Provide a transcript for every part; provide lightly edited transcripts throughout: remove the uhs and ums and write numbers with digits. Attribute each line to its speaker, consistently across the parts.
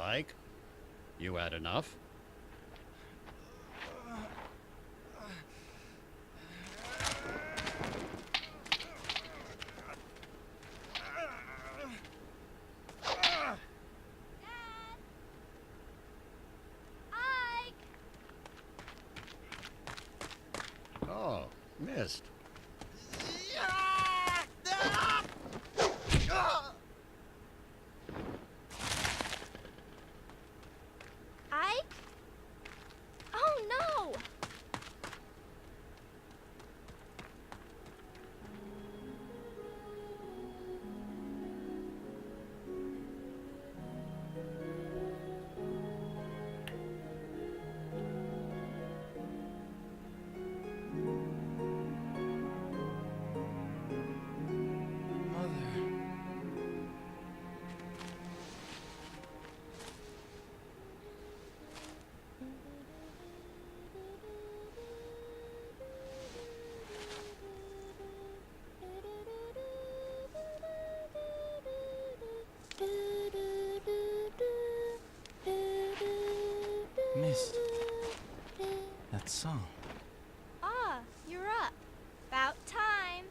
Speaker 1: Ike. You had enough? Oh, missed.
Speaker 2: Ike? Oh no!
Speaker 3: Missed that song.
Speaker 2: Ah, you're up. About time.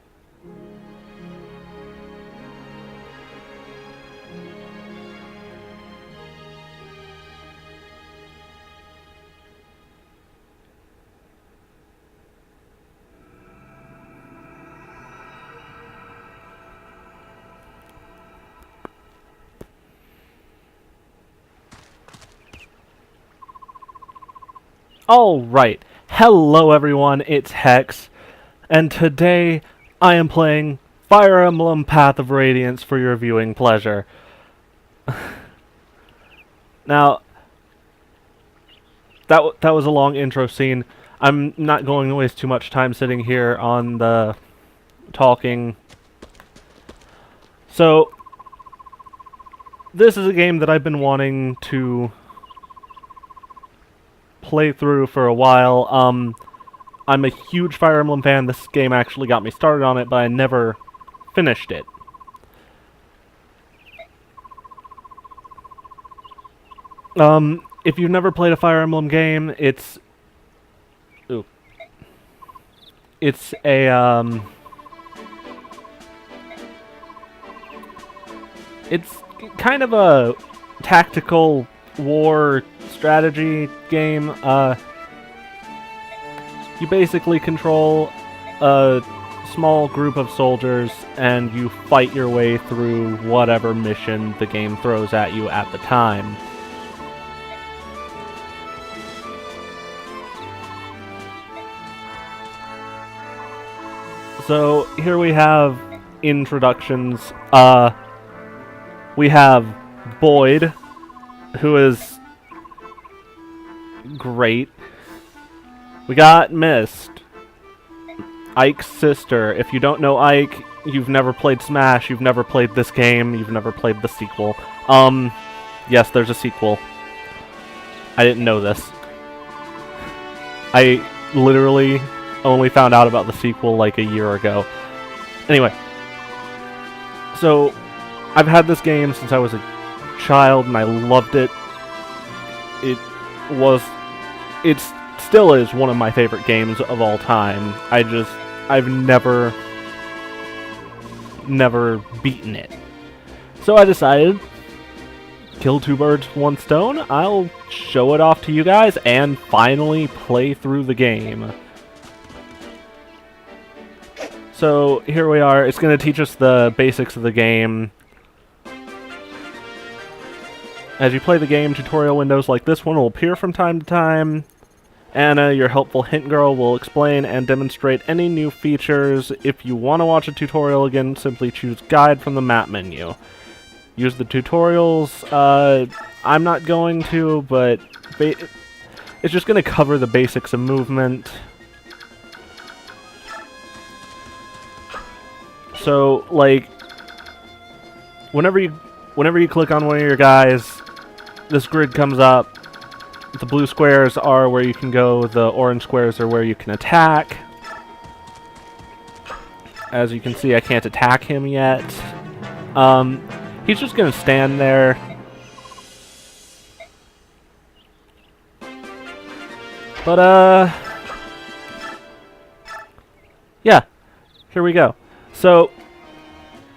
Speaker 4: Alright, hello everyone, it's Hex, and today I am playing Fire Emblem Path of Radiance for your viewing pleasure. Now, that was a long intro scene. I'm not going to waste too much time sitting here on the talking. So, this is a game that I've been wanting to play through for a while. I'm a huge Fire Emblem fan. This game actually got me started on it, but I never finished it. If you've never played a Fire Emblem game, it's a it's kind of a tactical war strategy game. You basically control a small group of soldiers and you fight your way through whatever mission the game throws at you at the time. So here we have introductions. We have Boyd, who is great. We got Mist, Ike's sister. If you don't know Ike, you've never played Smash, you've never played this game, you've never played the sequel. Yes, there's a sequel. I didn't know this. I literally only found out about the sequel like a year ago. Anyway, so I've had this game since I was a child and I loved it. It still is one of my favorite games of all time. I've never beaten it. So I decided, kill two birds with one stone. I'll show it off to you guys and finally play through the game. So here we are. It's going to teach us the basics of the game. As you play the game, tutorial windows like this one will appear from time to time. Anna, your helpful hint girl, will explain and demonstrate any new features. If you want to watch a tutorial again, simply choose Guide from the map menu. Use the tutorials. I'm not going to, but it's just going to cover the basics of movement. So, like, whenever you click on one of your guys, this grid comes up. The blue squares are where you can go, the orange squares are where you can attack. As you can see, I can't attack him yet. He's just gonna stand there. But, yeah, here we go. So,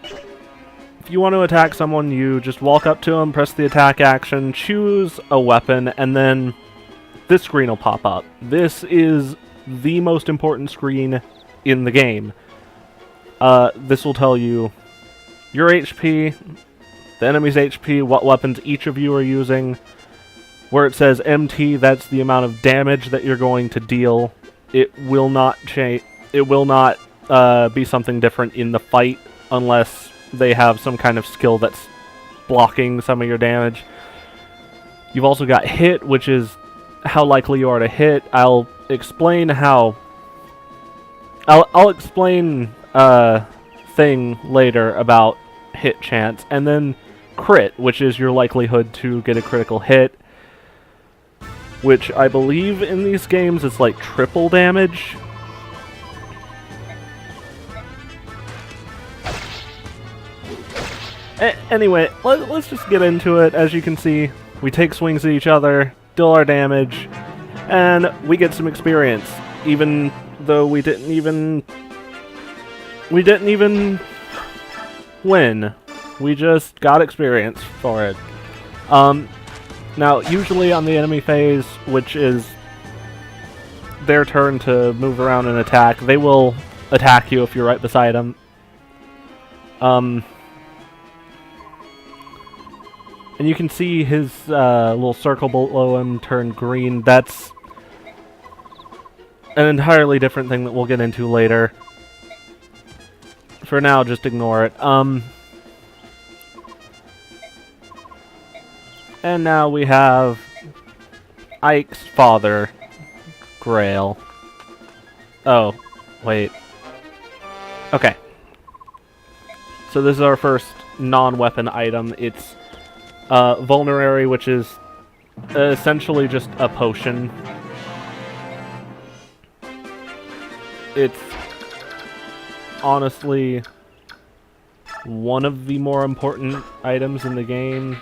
Speaker 4: if you want to attack someone, you just walk up to them, press the attack action, choose a weapon, and then this screen will pop up. This is the most important screen in the game. This will tell you your HP, the enemy's HP, what weapons each of you are using. Where it says MT, that's the amount of damage that you're going to deal. It will not change. It will not be something different in the fight unless they have some kind of skill that's blocking some of your damage. You've also got hit, which is how likely you are to hit. I'll explain how. I'll explain thing later about hit chance, and then crit, which is your likelihood to get a critical hit, which I believe in these games is like triple damage. Anyway, let's just get into it. As you can see, we take swings at each other, deal our damage, and we get some experience, even though we didn't even win. We just got experience for it. Now, usually on the enemy phase, which is their turn to move around and attack, they will attack you if you're right beside them. And you can see his little circle below him turn green. That's an entirely different thing that we'll get into later. For now, just ignore it. And now we have Ike's father, GREIL. Oh, wait. Okay. So this is our first non-weapon item. It's Vulnerary, which is essentially just a potion. It's honestly one of the more important items in the game.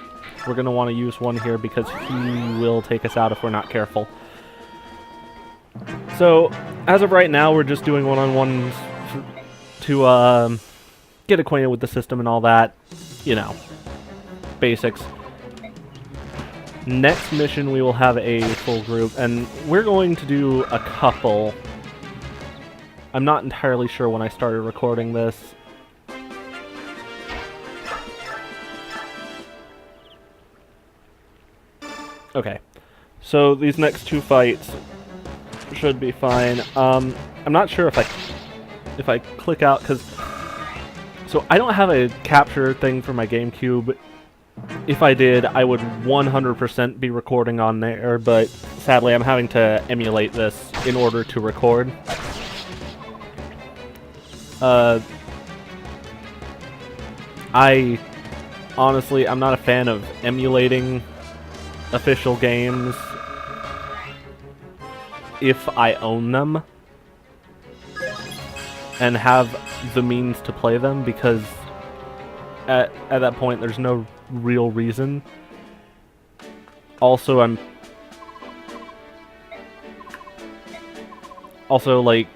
Speaker 4: We're going to want to use one here because he will take us out if we're not careful. So, as of right now, we're just doing one-on-ones to get acquainted with the system and all that. You know, basics. Next mission, we will have a full group, and we're going to do a couple. I'm not entirely sure when I started recording this. Okay, so these next two fights should be fine. I'm not sure if I click out, because so I don't have a capture thing for my GameCube. If I did, I would 100% be recording on there, but sadly I'm having to emulate this in order to record. I'm not a fan of emulating official games if I own them and have the means to play them, because at that point there's no real reason. Also, like,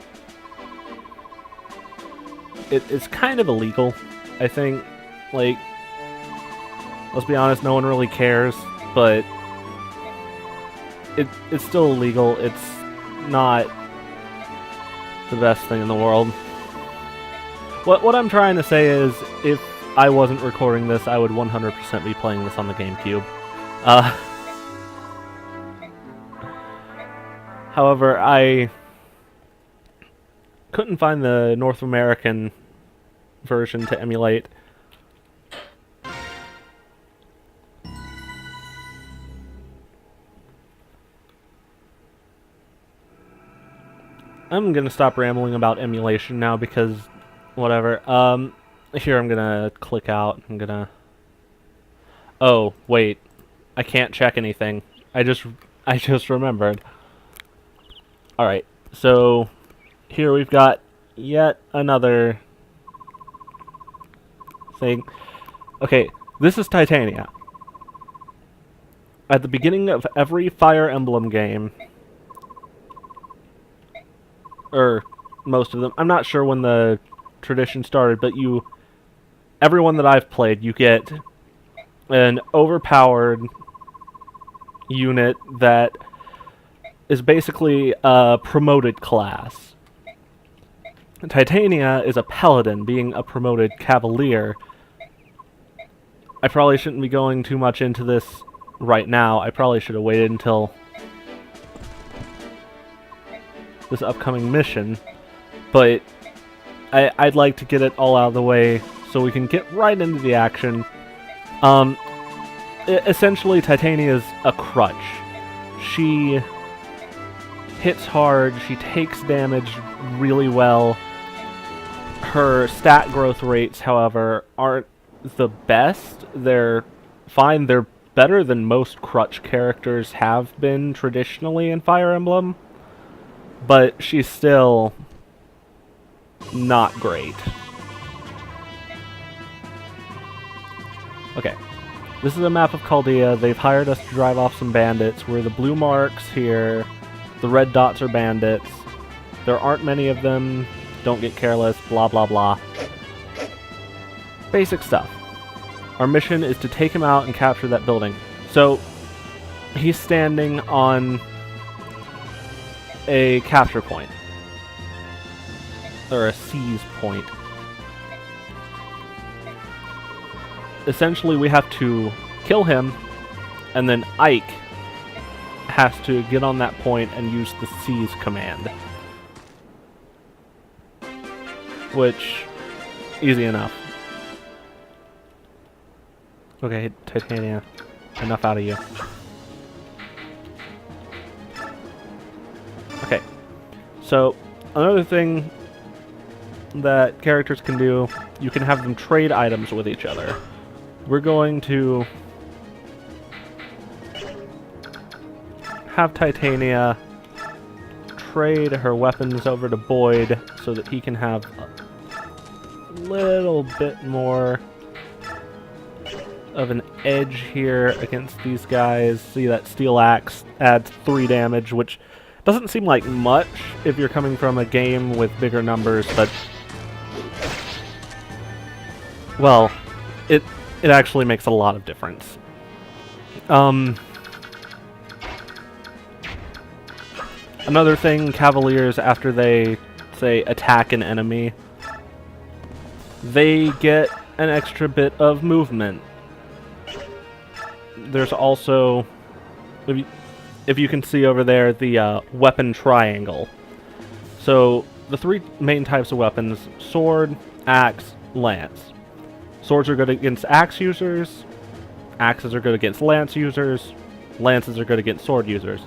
Speaker 4: it's kind of illegal, I think. Like, let's be honest, no one really cares, but it's still illegal. It's not the best thing in the world. What I'm trying to say is, if I wasn't recording this, I would 100% be playing this on the GameCube. However, I couldn't find the North American version to emulate. I'm gonna stop rambling about emulation now because whatever. Here I'm gonna click out. I'm gonna... Oh, wait. I can't check anything. I just remembered. Alright, so here we've got yet another thing. Okay, this is Titania. At the beginning of every Fire Emblem game, or most of them. I'm not sure when the tradition started, but everyone that I've played, you get an overpowered unit that is basically a promoted class. Titania is a paladin, being a promoted cavalier. I probably shouldn't be going too much into this right now. I probably should have waited until this upcoming mission, but I'd like to get it all out of the way so we can get right into the action. Essentially, Titania is a crutch. She hits hard, she takes damage really well. Her stat growth rates, however, aren't the best. They're fine, they're better than most crutch characters have been traditionally in Fire Emblem, but she's still not great. Okay, this is a map of Chaldea. They've hired us to drive off some bandits. We're the blue marks here. The red dots are bandits. There aren't many of them. Don't get careless, blah blah blah. Basic stuff. Our mission is to take him out and capture that building. So, he's standing on a capture point. Or a seize point. Essentially, we have to kill him, and then Ike has to get on that point and use the seize command. Which, easy enough. Okay, Titania, enough out of you. Okay, so another thing that characters can do, you can have them trade items with each other. We're going to have Titania trade her weapons over to Boyd so that he can have a little bit more of an edge here against these guys. See, that steel axe adds 3 damage, which doesn't seem like much if you're coming from a game with bigger numbers, but well, it actually makes a lot of difference. Another thing, Cavaliers, after they, say, attack an enemy, they get an extra bit of movement. There's also, if you can see over there, the weapon triangle. So, the 3 main types of weapons: sword, axe, lance. Swords are good against axe users, axes are good against lance users, lances are good against sword users.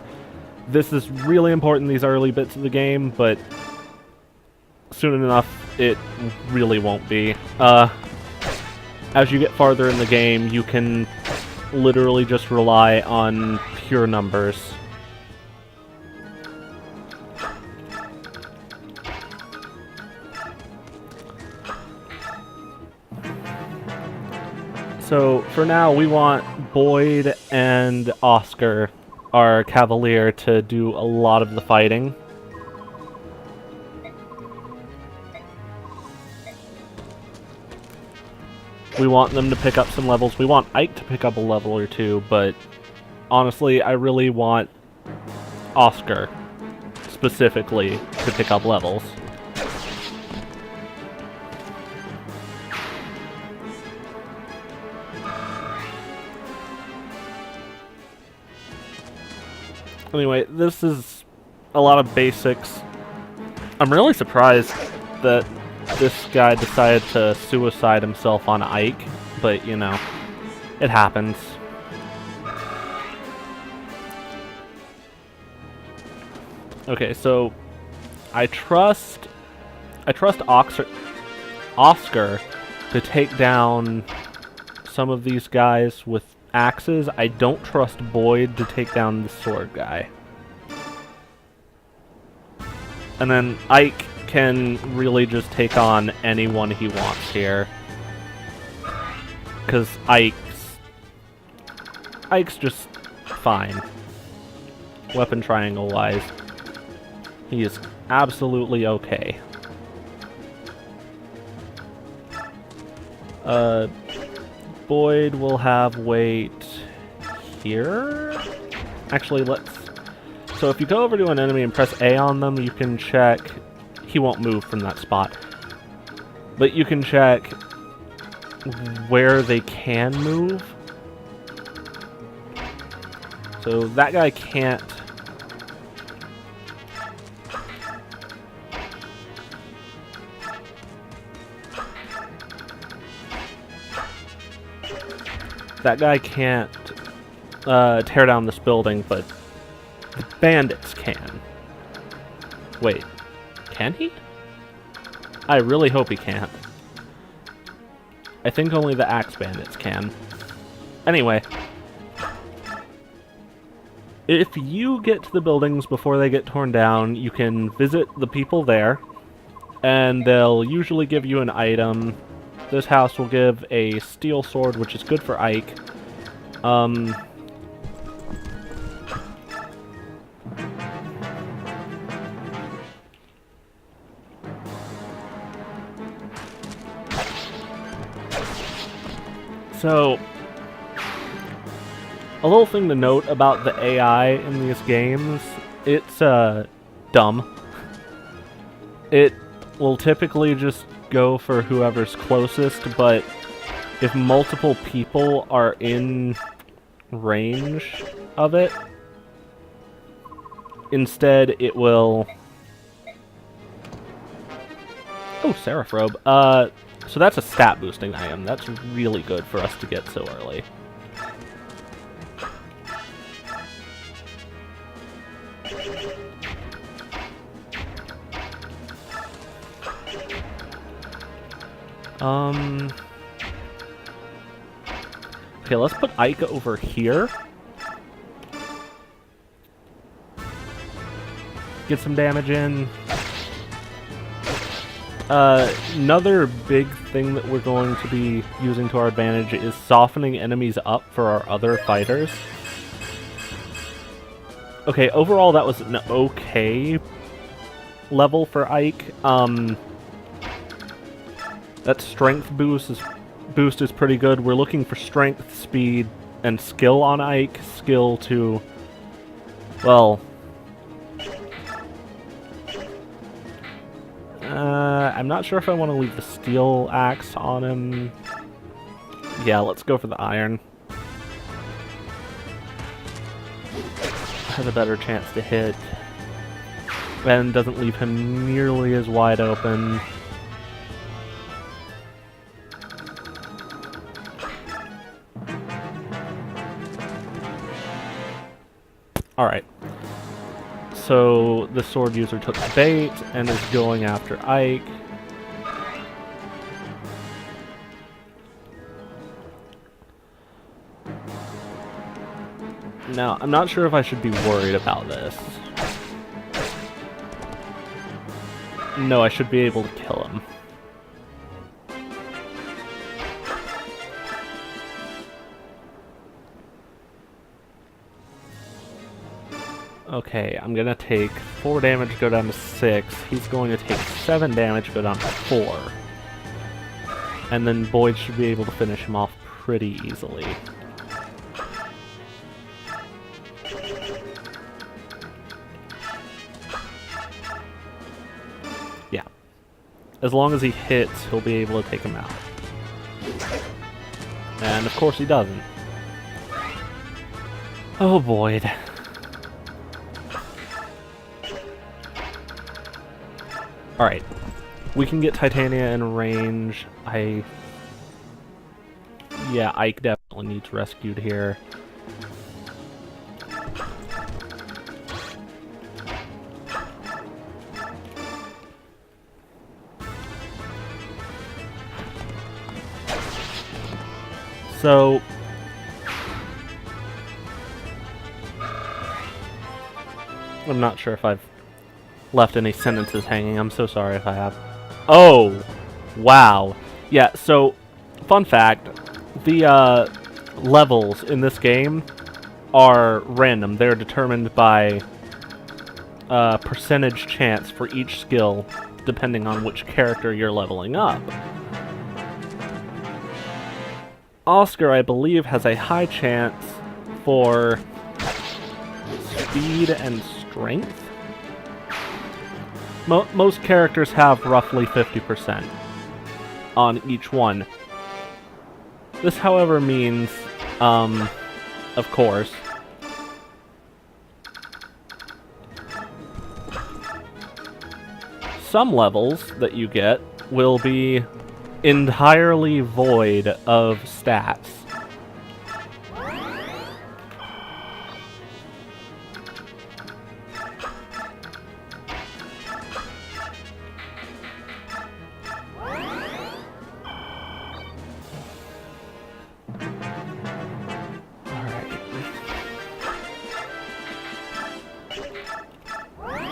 Speaker 4: This is really important in these early bits of the game, but soon enough it really won't be. As you get farther in the game, you can literally just rely on pure numbers. So, for now, we want Boyd and Oscar, our Cavalier, to do a lot of the fighting. We want them to pick up some levels. We want Ike to pick up a level or 2, but honestly, I really want Oscar, specifically, to pick up levels. Anyway, this is a lot of basics. I'm really surprised that this guy decided to suicide himself on Ike, but, you know, it happens. Okay, so I trust Oscar to take down some of these guys with axes. I don't trust Boyd to take down the sword guy. And then Ike can really just take on anyone he wants here. Because Ike's just fine. Weapon triangle wise. He is absolutely okay. Boyd will have wait here. Actually, let's... So if you go over to an enemy and press A on them, you can check... He won't move from that spot. But you can check where they can move. So that guy can't... That guy can't tear down this building, but the bandits can. Wait, can he? I really hope he can't. I think only the axe bandits can. Anyway, if you get to the buildings before they get torn down, you can visit the people there, and they'll usually give you an item. This house will give a steel sword, which is good for Ike. So, a little thing to note about the AI in these games, it's dumb. It will typically just go for whoever's closest, but if multiple people are in range of it, instead it will... Oh, Seraph Robe. So that's a stat boosting item. That's really good for us to get so early. Okay, let's put Ike over here. Get some damage in. Another big thing that we're going to be using to our advantage is softening enemies up for our other fighters. Okay, overall that was an okay level for Ike. That strength boost is pretty good. We're looking for strength, speed, and skill on Ike. Skill to, well... I'm not sure if I want to leave the steel axe on him. Yeah, let's go for the iron. Has a better chance to hit. And doesn't leave him nearly as wide open. Alright. So, the sword user took the bait and is going after Ike. Now, I'm not sure if I should be worried about this. No, I should be able to kill him. Okay, I'm gonna take 4 damage, go down to 6. He's going to take 7 damage, go down to 4. And then Boyd should be able to finish him off pretty easily. Yeah. As long as he hits, he'll be able to take him out. And of course he doesn't. Oh, Boyd. Alright, we can get Titania in range. Yeah, Ike definitely needs rescued here. So... I'm not sure if I've left any sentences hanging. I'm so sorry if I have. Oh! Wow. Yeah, so, fun fact, the levels in this game are random. They're determined by percentage chance for each skill, depending on which character you're leveling up. Oscar, I believe, has a high chance for speed and strength. Most characters have roughly 50% on each one. This, however, means, of course, some levels that you get will be entirely void of stats.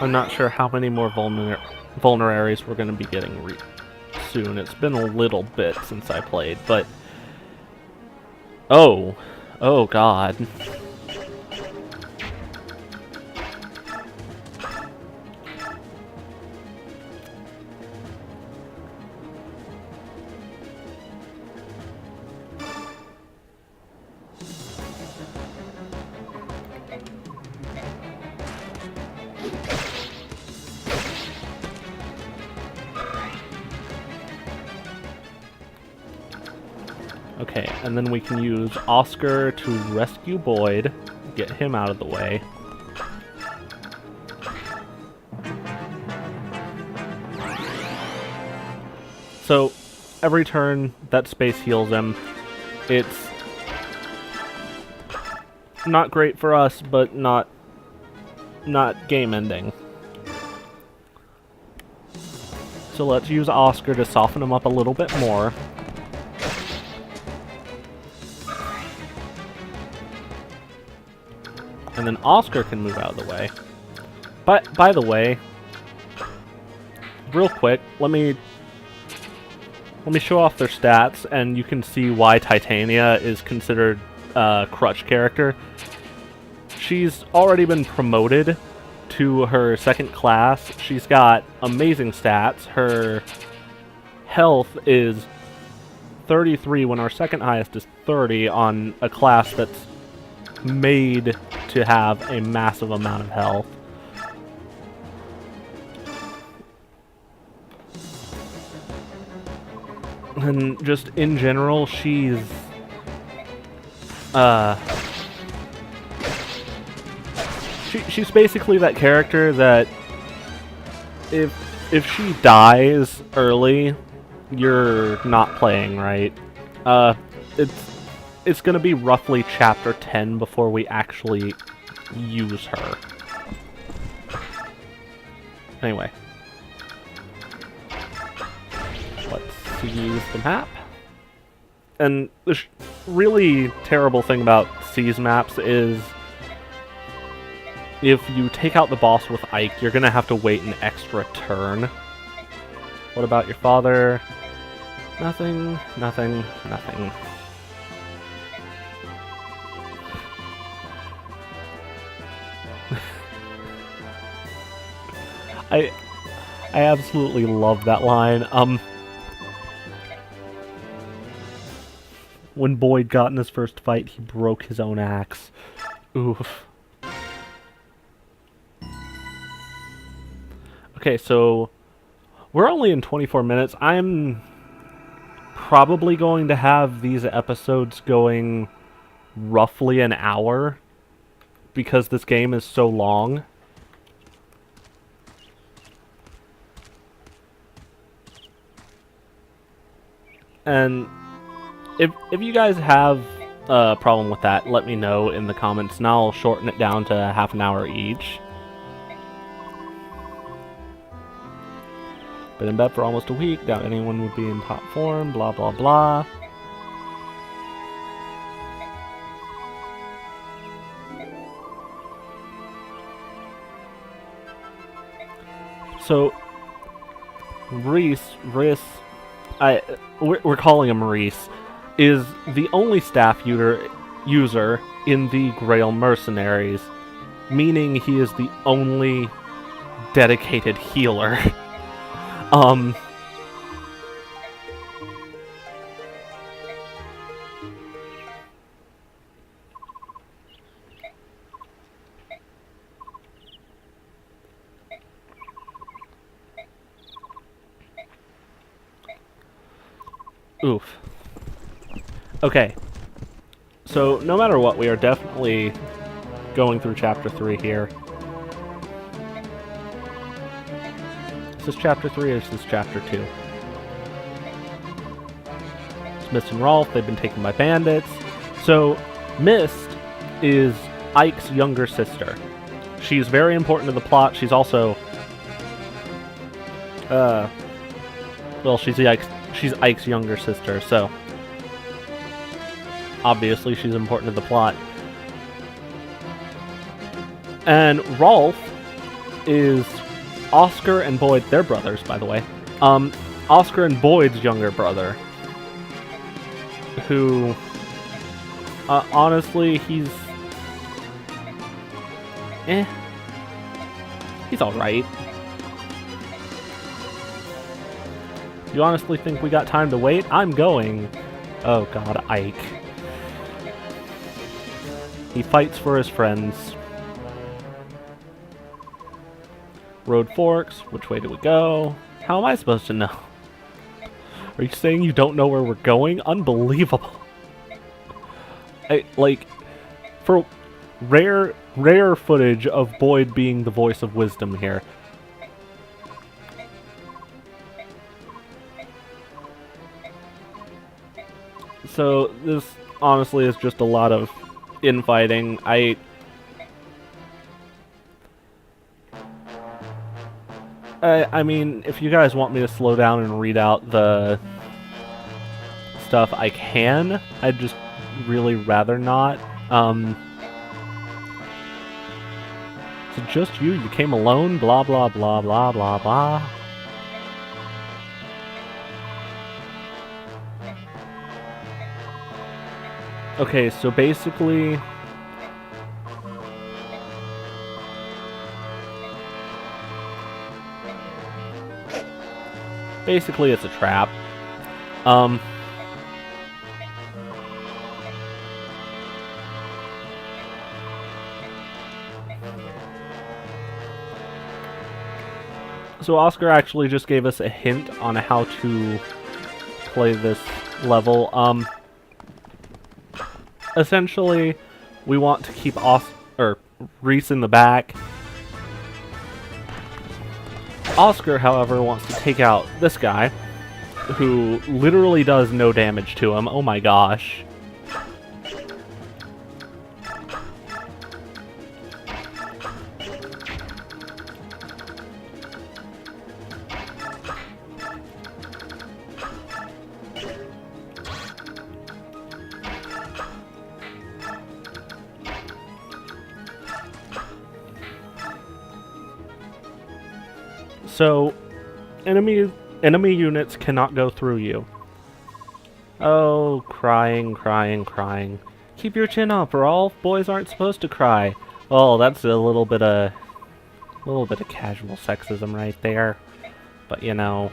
Speaker 4: I'm not sure how many more vulneraries we're going to be getting soon. It's been a little bit since I played, but... Oh god. Okay, and then we can use Oscar to rescue Boyd, get him out of the way. So, every turn, that space heals him. It's not great for us, but not game-ending. So let's use Oscar to soften him up a little bit more. And then Oscar can move out of the way. But by the way, real quick, let me show off their stats, and you can see why Titania is considered a crutch character. She's already been promoted to her second class. She's got amazing stats. Her health is 33 when our second highest is 30 on a class that's made to have a massive amount of health. And just in general, she's she's basically that character that if she dies early, you're not playing right. It's gonna be roughly chapter 10 before we actually use her. Anyway. Let's use the map. And the really terrible thing about C's maps is if you take out the boss with Ike, you're gonna have to wait an extra turn. What about your father? Nothing, nothing, nothing. I absolutely love that line. When Boyd got in his first fight, he broke his own axe. Oof. Okay, so we're only in 24 minutes. I'm probably going to have these episodes going roughly an hour because this game is so long. And if you guys have a problem with that, let me know in the comments, and I'll shorten it down to half an hour each. Been in bed for almost a week, doubt anyone would be in top form, blah blah blah. So, Rhys, we're calling him Rhys, is the only staff user in the GREIL Mercenaries, meaning he is the only dedicated healer. Oof. Okay. So, no matter what, we are definitely going through Chapter 3 here. Is this Chapter 3 or is this Chapter 2? It's Mist and Rolf, they've been taken by bandits. So, Mist is Ike's younger sister. She's very important to the plot. She's also... well, she's Ike's younger sister, so... obviously, she's important to the plot. And Rolf is Oscar and Boyd. They're brothers, by the way. Oscar and Boyd's younger brother. Who... honestly, he's... he's alright. You honestly think we got time to wait? I'm going. Oh god, Ike. He fights for his friends. Road forks. Which way do we go? How am I supposed to know? Are you saying you don't know where we're going? Unbelievable. Like, for rare footage of Boyd being the voice of wisdom here. So, this honestly is just a lot of infighting. I mean, if you guys want me to slow down and read out the stuff, I can. I'd just really rather not. So just you came alone, blah blah blah blah blah blah. Okay, so basically... basically, it's a trap. So Oscar actually just gave us a hint on how to play this level. Essentially, we want to keep Reese in the back. Oscar, however, wants to take out this guy, who literally does no damage to him. Oh my gosh. So, enemy units cannot go through you. Oh, crying, crying, crying. Keep your chin up, or all boys aren't supposed to cry. Oh, that's a little bit of casual sexism right there. But you know,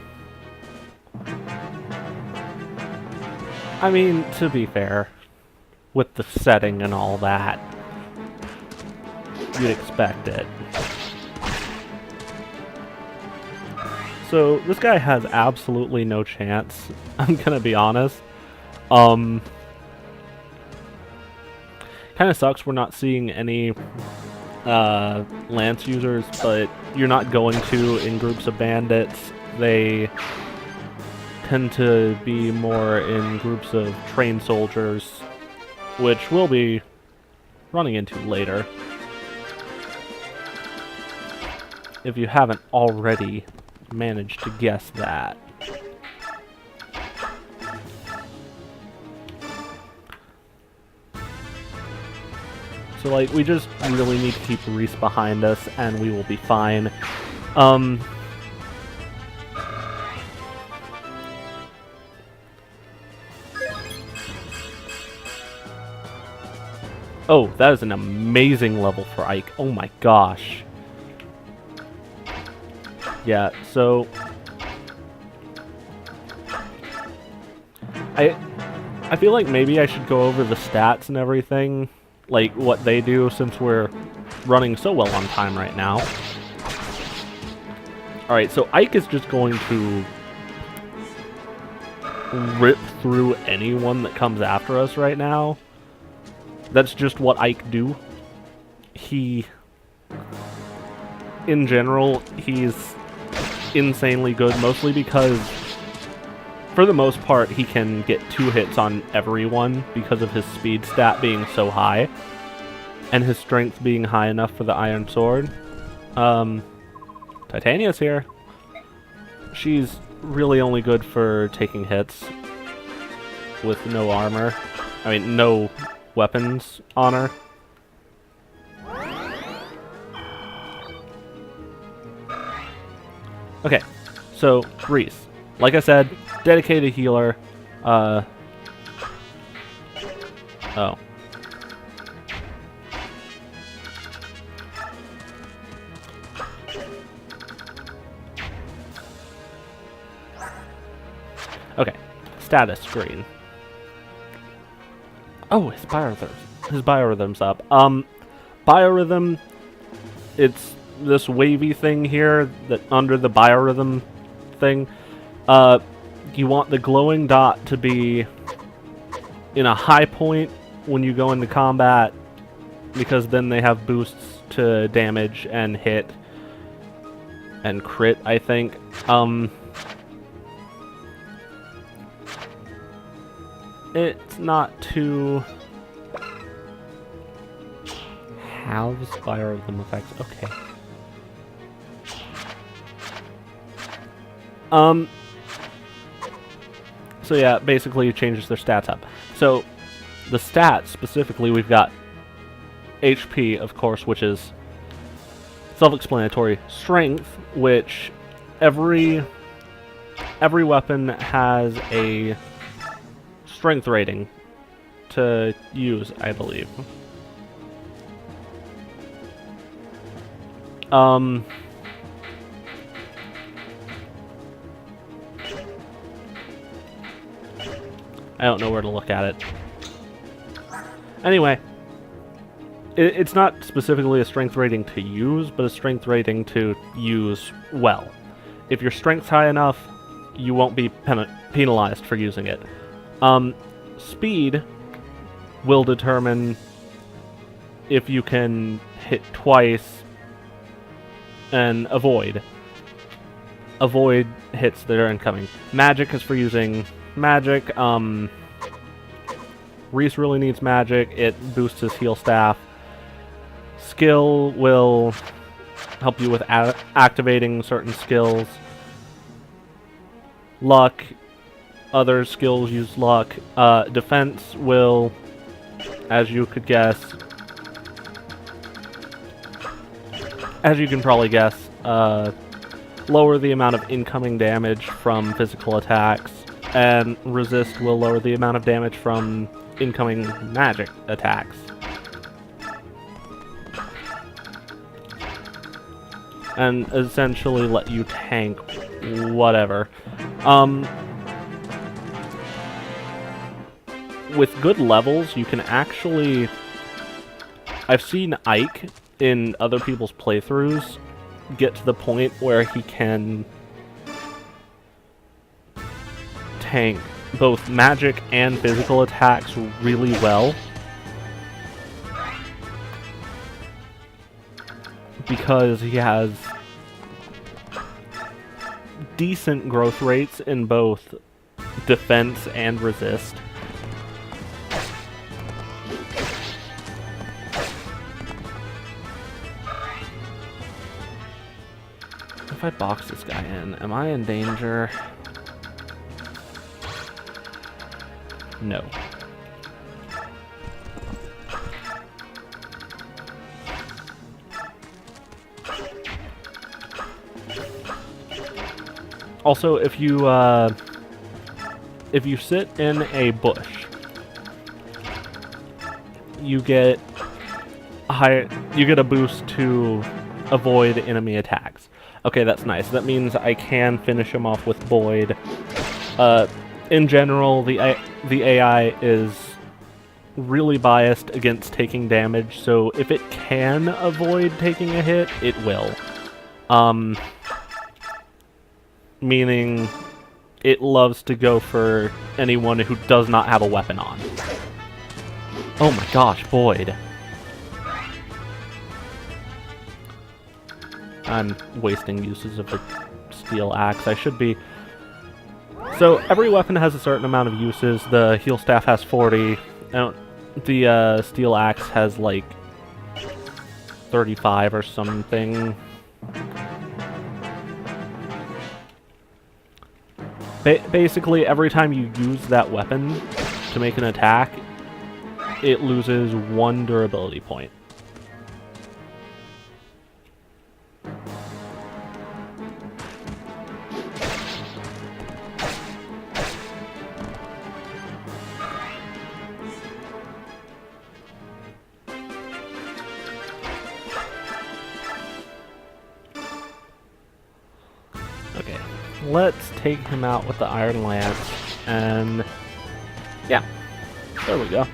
Speaker 4: I mean, to be fair, with the setting and all that, you'd expect it. So, this guy has absolutely no chance, I'm gonna be honest. Kinda sucks we're not seeing any lance users, but you're not going to in groups of bandits. They tend to be more in groups of trained soldiers, which we'll be running into later. If you haven't already managed to guess that. So, like, we just really need to keep Reese behind us, and we will be fine. Oh, that is an amazing level for Ike. Oh my gosh. Yeah, so I feel like maybe I should go over the stats and everything, like what they do, since we're running so well on time right now. Alright, so Ike is just going to rip through anyone that comes after us right now. That's just what Ike do. In general, he's insanely good, mostly because, for the most part, he can get 2 hits on everyone because of his speed stat being so high, and his strength being high enough for the Iron Sword. Titania's here. She's really only good for taking hits with no armor. I mean, no weapons on her. Okay, so Reese. Like I said, dedicated healer. Oh. Okay, status screen. Oh, his biorhythm's up. Biorhythm, it's this wavy thing here that under the biorhythm thing. You want the glowing dot to be in a high point when you go into combat, because then they have boosts to damage and hit and crit, I think. It's not too... Halves biorhythm effects, okay. So yeah, basically it changes their stats up. So, the stats, specifically, we've got HP, of course, which is self-explanatory. Strength, which every weapon has a strength rating to use, I believe. I don't know where to look at it. Anyway, it's not specifically a strength rating to use, but a strength rating to use well. If your strength's high enough, you won't be penalized for using it. Speed will determine if you can hit twice and avoid hits that are incoming. Magic is for using magic. Reese really needs magic. It boosts his heal staff. Skill will help you with activating certain skills. Luck, other skills use luck. Defense will, as you could guess, as you can probably guess, lower the amount of incoming damage from physical attacks, and resist will lower the amount of damage from incoming magic attacks. And essentially let you tank whatever. With good levels, you can actually... I've seen Ike in other people's playthroughs get to the point where he can tank both magic and physical attacks really well, because he has decent growth rates in both defense and resist. If I box this guy in, am I in danger? No. Also, if you sit in a bush, you get a boost to avoid enemy attacks. Okay, that's nice. That means I can finish him off with Boyd. In general, the AI is really biased against taking damage, so if it can avoid taking a hit, it will. Meaning, it loves to go for anyone who does not have a weapon on. Oh my gosh, Boyd. I'm wasting uses of the steel axe. I should be... So, every weapon has a certain amount of uses. The heal staff has 40. The steel axe has, like, 35 or something. Basically, every time you use that weapon to make an attack, it loses 1 durability point. Okay, let's take him out with the Iron Lance, and yeah, there we go.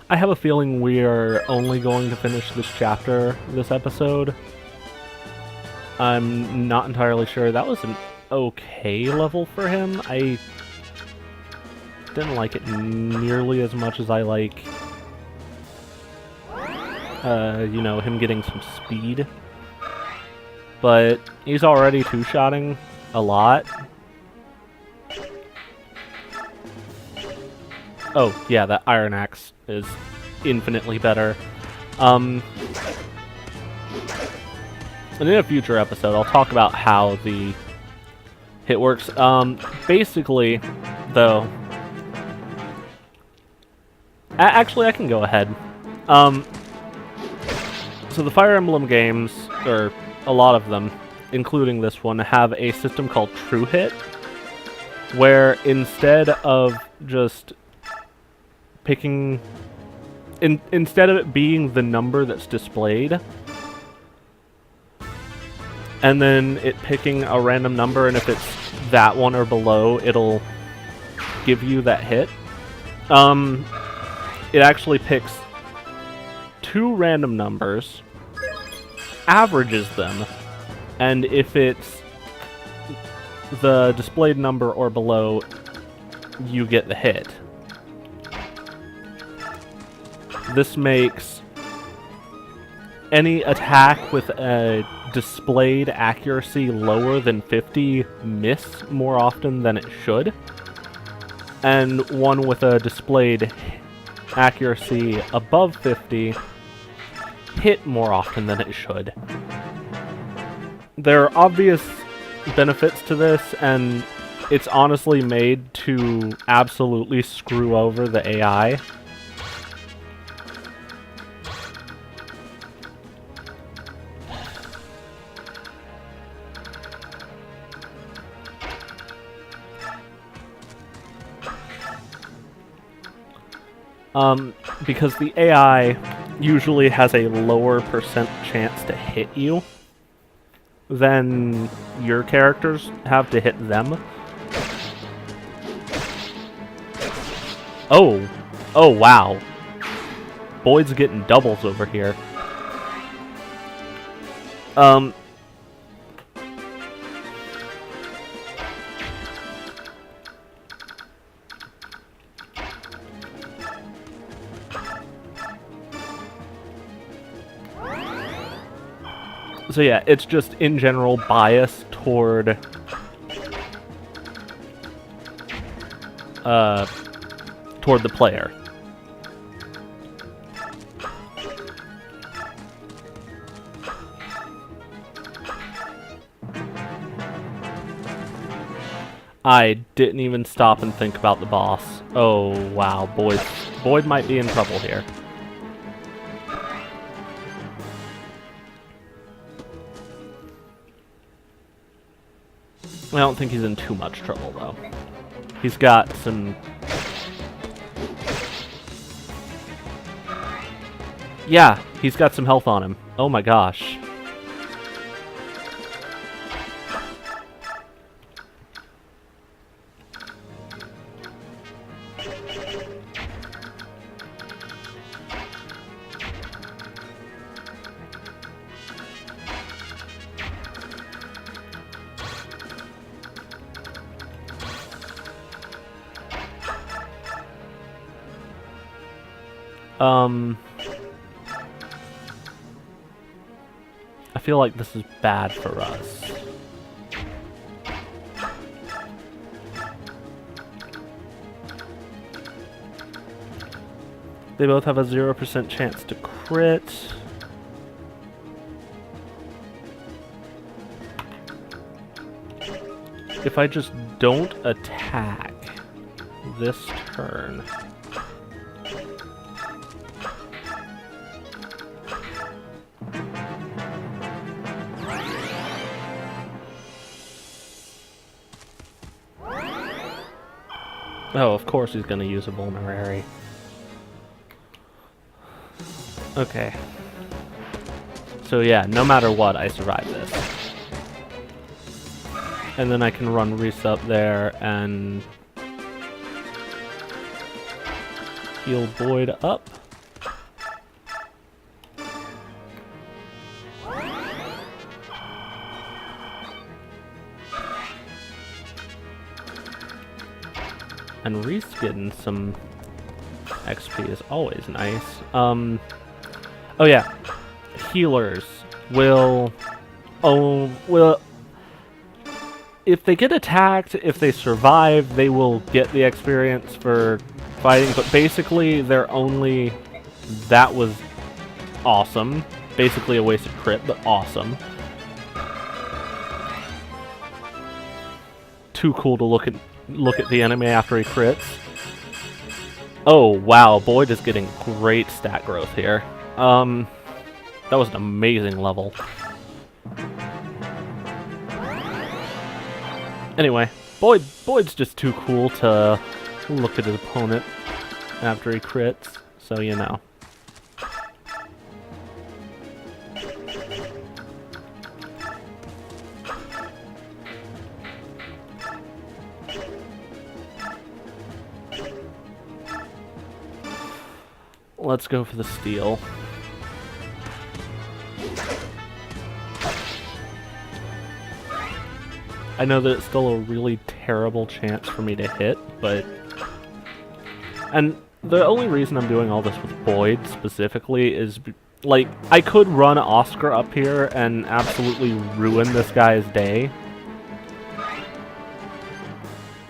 Speaker 4: I have a feeling we are only going to finish this chapter this episode. I'm not entirely sure. That was an okay level for him. I didn't like it nearly as much as I like, you know, him getting some speed. But he's already two-shotting a lot. Oh, yeah, that Iron Axe is infinitely better. And in a future episode, I'll talk about how the hit works. Basically, though... Actually, I can go ahead. So the Fire Emblem games, or a lot of them, including this one, have a system called True Hit, where instead of just picking... instead of it being the number that's displayed, and then it picking a random number, and if it's that one or below, it'll give you that hit. It actually picks 2 random numbers, averages them, and if it's the displayed number or below, you get the hit. This makes any attack with a displayed accuracy lower than 50 miss more often than it should, and one with a displayed accuracy above 50 hit more often than it should. There are obvious benefits to this, and it's honestly made to absolutely screw over the AI. Because the AI usually has a lower percent chance to hit you than your characters have to hit them. Oh! Oh, wow. Boyd's getting doubles over here. So yeah, it's just in general bias toward toward the player. I didn't even stop and think about the boss. Oh wow, Boyd might be in trouble here. I don't think he's in too much trouble, though. He's got some... Yeah, he's got some health on him. Oh my gosh. I feel like this is bad for us. They both have a 0% chance to crit. If I just don't attack this turn... Oh, of course he's going to use a vulnerary. Okay. So yeah, no matter what, I survive this. And then I can run Reese up there and heal Boyd up. And Reese getting some XP is always nice. Oh yeah, healers will if they get attacked, if they survive, they will get the experience for fighting. But basically, they're only that was awesome. Basically a wasted crit, but awesome. Too cool to look at the enemy after he crits. Oh wow, Boyd is getting great stat growth here. That was an amazing level. Anyway, Boyd's just too cool to look at his opponent after he crits, so you know. Let's go for the steal. I know that it's still a really terrible chance for me to hit, but... And the only reason I'm doing all this with Boyd specifically is, like, I could run Oscar up here and absolutely ruin this guy's day.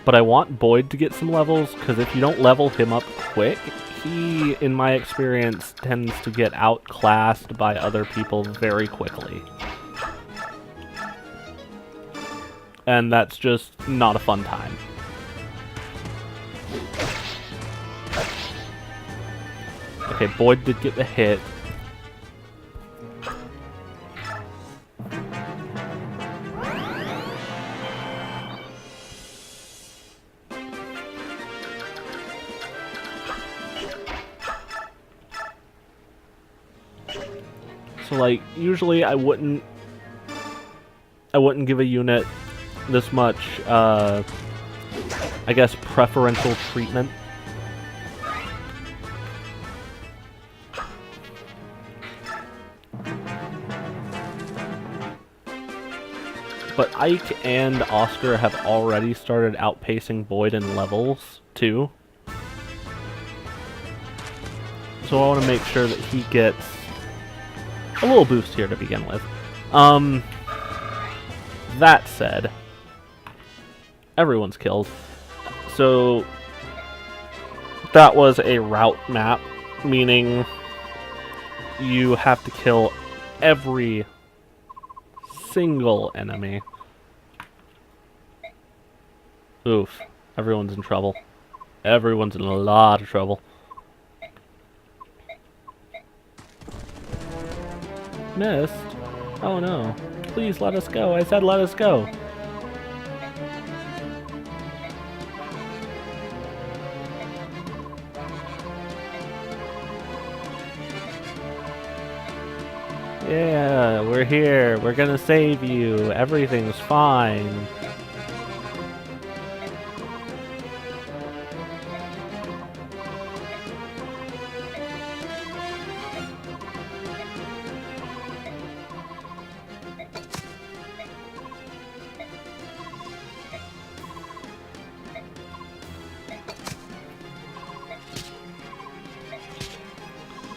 Speaker 4: But I want Boyd to get some levels, because if you don't level him up quick, he, in my experience, tends to get outclassed by other people very quickly. And that's just not a fun time. Okay, Boyd did get the hit. So, like, usually I wouldn't give a unit this much, I guess, preferential treatment. But Ike and Oscar have already started outpacing Boyd in levels, too. So I want to make sure that he gets a little boost here to begin with. That said, everyone's killed. So that was a route map, meaning you have to kill every single enemy. Oof. Everyone's in trouble. Everyone's in a lot of trouble. Missed? Oh no. Please let us go. I said let us go. Yeah, we're here. We're gonna save you. Everything's fine.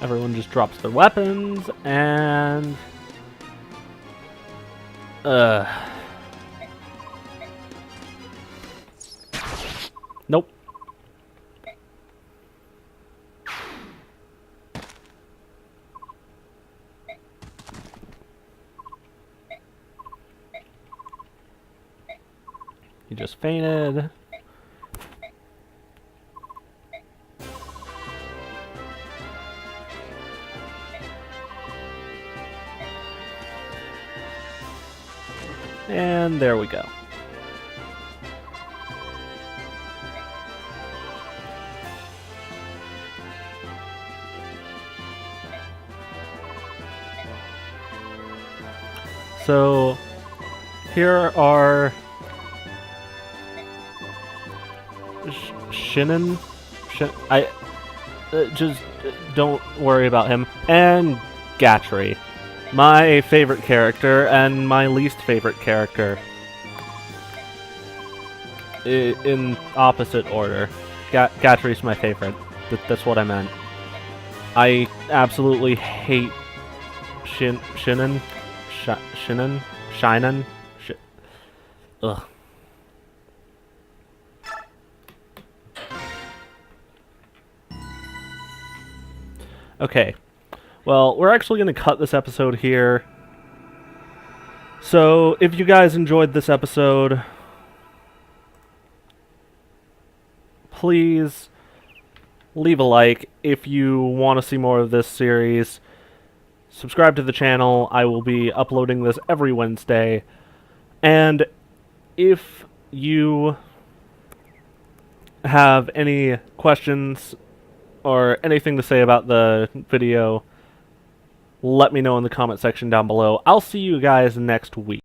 Speaker 4: Everyone just drops their weapons, and... Nope. He just fainted. And there we go. So here are Shinnen. Just don't worry about him. And Gatry. My favorite character and my least favorite character. In opposite order. Gatry's my favorite. That's what I meant. I absolutely hate Shinnen. Shinen. Ugh. Okay. Well, we're actually going to cut this episode here. So, if you guys enjoyed this episode, please leave a like. If you want to see more of this series, subscribe to the channel. I will be uploading this every Wednesday. And if you have any questions or anything to say about the video, let me know in the comment section down below. I'll see you guys next week.